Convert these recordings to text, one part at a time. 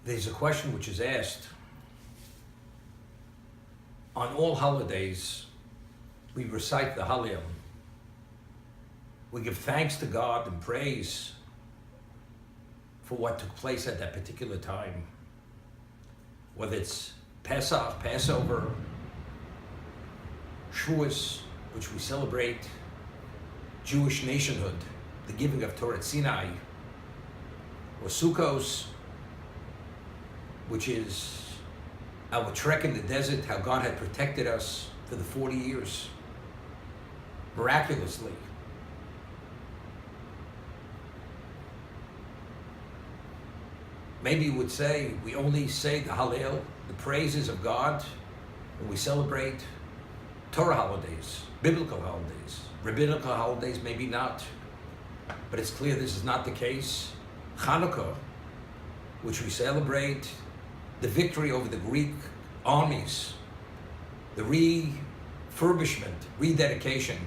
There's a question which is asked, on all holidays, we recite the Hallel. We give thanks to God and praise for what took place at that particular time. Whether it's Pesach, Passover, Shavuos, which we celebrate, Jewish nationhood, the giving of Torah Sinai, or Sukkos, which is our trek in the desert, how God had protected us for the 40 years, miraculously. Maybe you would say, we only say the Hallel, the praises of God, when we celebrate Torah holidays, biblical holidays. Rabbinical holidays, maybe not. But it's clear this is not the case. Hanukkah, which we celebrate the victory over the Greek armies, the refurbishment, rededication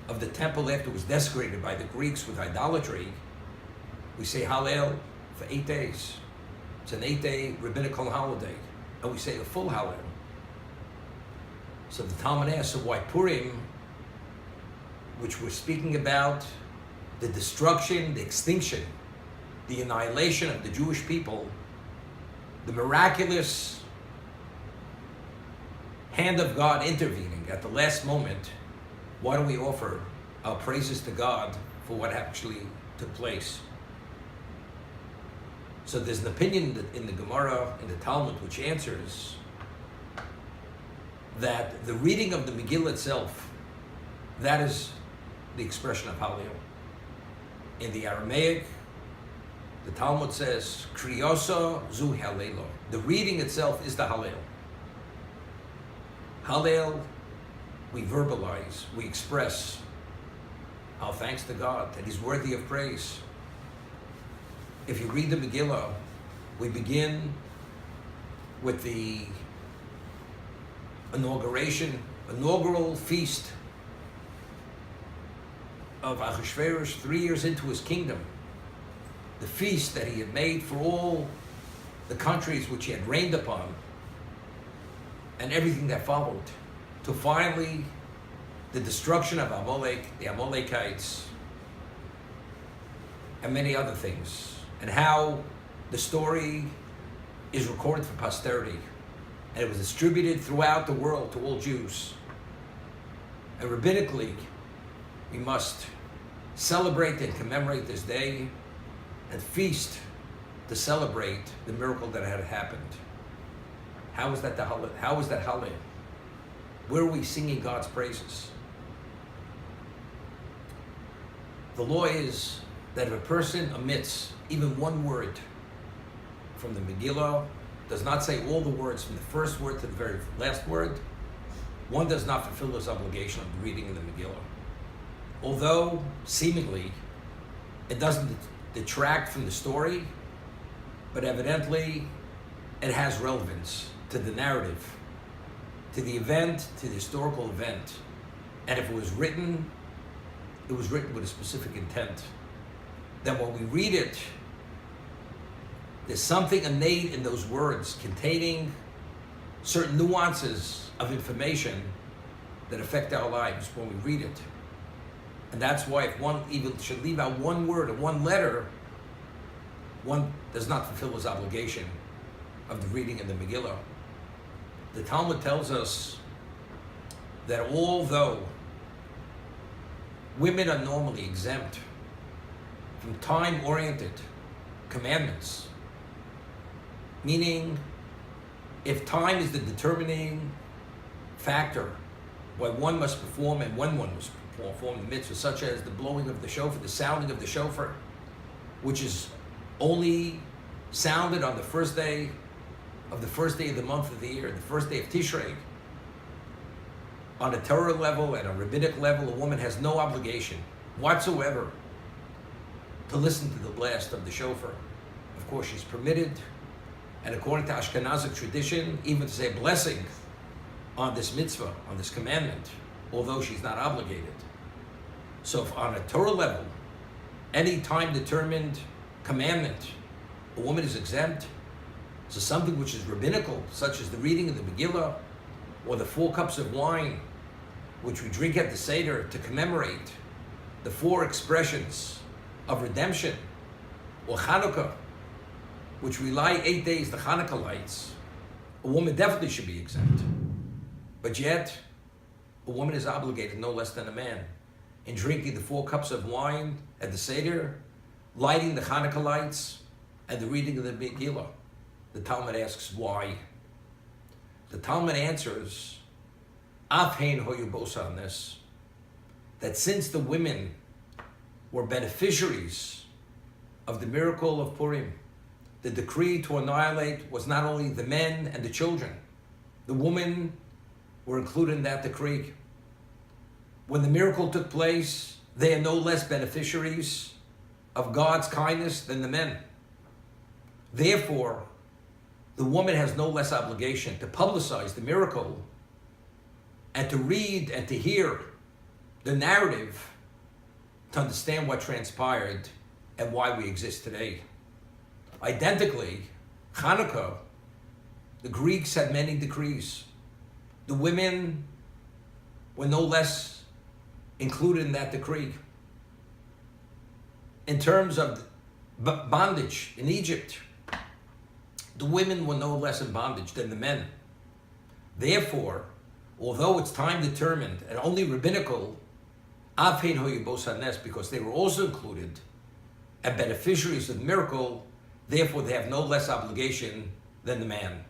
of the temple after it was desecrated by the Greeks with idolatry. We say Hallel for 8 days. It's an 8-day rabbinical holiday, and we say a full Hallel. So the Talmud asks, so why Purim, which we're speaking about the destruction, the extinction, the annihilation of the Jewish people, the miraculous hand of God intervening at the last moment, why don't we offer our praises to God for what actually took place? So there's an opinion in the Gemara, in the Talmud, which answers that the reading of the Megillah itself, that is the expression of Hallel. In the Aramaic, the Talmud says, Kriyosa zu Hallelo. The reading itself is the Hallel. Hallel, we verbalize, we express our thanks to God, that He's worthy of praise. If you read the Megillah, we begin with the inaugural feast of Ahasuerus 3 years into his kingdom. The feast that he had made for all the countries which he had reigned upon, and everything that followed, to finally the destruction of Amalek, the Amalekites, and many other things, and how the story is recorded for posterity, and it was distributed throughout the world to all Jews. And rabbinically, we must celebrate and commemorate this day and feast to celebrate the miracle that had happened. How is that the Hallel? How is that Hallel? Where are we singing God's praises? The law is that if a person omits even one word from the Megillah, does not say all the words from the first word to the very last word, one does not fulfill his obligation of reading in the Megillah. Although, seemingly, it doesn't detract from the story, but evidently it has relevance to the narrative, to the event, to the historical event. And if it was written with a specific intent. Then when we read it, there's something innate in those words containing certain nuances of information that affect our lives when we read it. And that's why if one even should leave out one word or one letter, one does not fulfill his obligation of the reading in the Megillah. The Talmud tells us that although women are normally exempt from time-oriented commandments, meaning if time is the determining factor why one must perform and when one must perform the mitzvah, such as the blowing of the shofar, the sounding of the shofar, which is only sounded on the first day of the month of the year, the first day of Tishrei. On a Torah level and a rabbinic level, a woman has no obligation whatsoever to listen to the blast of the shofar. Of course, she's permitted, and according to Ashkenazic tradition, even to say a blessing on this mitzvah, on this commandment, although she's not obligated. So if on a Torah level, any time-determined commandment, a woman is exempt, So something which is rabbinical, such as the reading of the Megillah, or the 4 cups of wine, which we drink at the Seder to commemorate the 4 expressions of redemption, or Hanukkah, which we light 8 days, the Hanukkah lights, a woman definitely should be exempt. But yet, a woman is obligated no less than a man in drinking the 4 cups of wine at the Seder, lighting the Hanukkah lights, and the reading of the Megillah. The Talmud asks why. The Talmud answers, Afhein hoyubosa on this, that since the women were beneficiaries of the miracle of Purim, the decree to annihilate was not only the men and the children, the women were included in that decree. When the miracle took place, they are no less beneficiaries of God's kindness than the men. Therefore, the woman has no less obligation to publicize the miracle and to read and to hear the narrative to understand what transpired and why we exist today. Identically, Hanukkah, the Greeks had many decrees. The women were no less included in that decree. In terms of bondage in Egypt, the women were no less in bondage than the men. Therefore, although it's time determined and only rabbinical, Afhein hoyibos hanes, because they were also included and beneficiaries of the miracle, therefore they have no less obligation than the man.